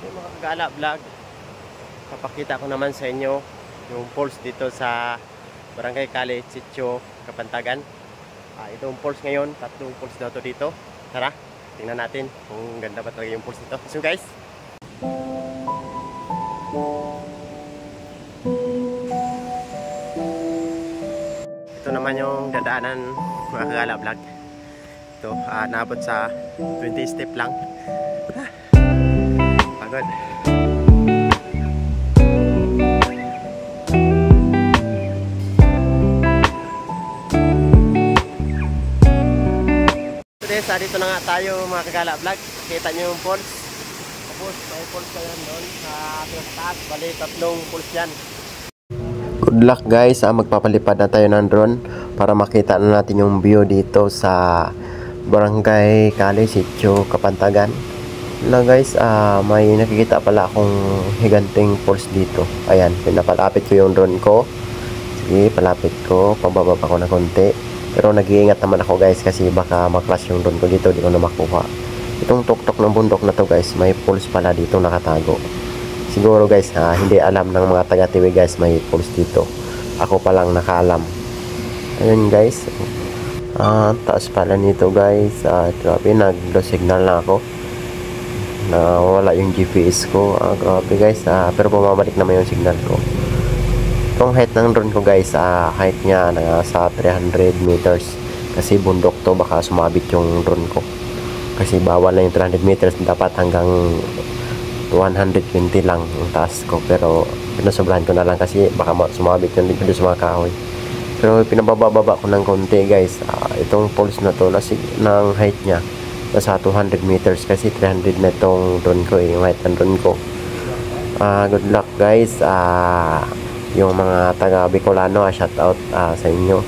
Okay, mga kagala vlog, papakita ko naman sa inyo yung falls dito sa Barangay Kali, Sitio, Kapantagan. Itong falls ngayon, tatlong falls daw to dito. Tara, tingnan natin kung ganda ba talaga yung falls dito. So guys, ito naman yung dadaanan, mga kagala vlog. Ito, naabot sa 20 step lang. Pagod. Dito na nga tayo, mga kagala vlog. Kita nyo yung falls. Tapos may falls pa yan doon sa taas. Bali, tatlong falls yan. Good luck guys, magpapalipad na tayo ng drone para makita na natin yung view dito sa Barangay Kali, Sitio, Kapantagan. Na guys, may nakikita pala akong higanting falls dito. Ayan, pinapalapit ko yung drone ko. Sige, palapit ko, pababa pa ko na konti. Pero nag-iingat naman ako guys kasi baka mag-flash yung drone ko dito, di ko na makuha. Itong tuktok ng bundok na to guys, may falls pala dito nakatago. Siguro guys, hindi alam ng mga taga-tiwi guys, may falls dito. Ako pa lang nakaalam. Ayun guys, taas pala nito guys. Grabe, nag-low signal na ako. Nawala yung GPS ko. Grabe guys, pero bumabalik naman yung signal ko. Itong height ng drone ko guys, height niya nasa 300 meters. Kasi bundok to, baka sumabit yung drone ko. Kasi bawal na yung 300 meters, dapat hanggang 120 lang yung taas ko. Pero pinasobrahan ko na lang kasi baka sumabit yung dito sa mga kahoy. Pero pinabababa ko ng konti guys. Itong falls na to, ng height niya nasa 200 meters kasi 300 na itong drone ko, yung height ng drone ko. Good luck guys. Yung mga taga Bicolano, shout out sa inyo.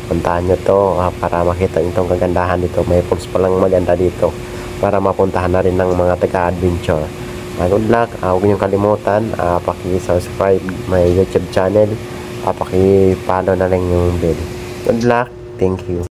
Puntahan nyo to para makita itong kagandahan dito. May falls palang maganda dito para mapuntahan na rin ng mga taga-adventure. Good luck. Huwag nyo kalimutan, paki-subscribe my YouTube channel, paki-follow na rin yung bell. Good luck. Thank you.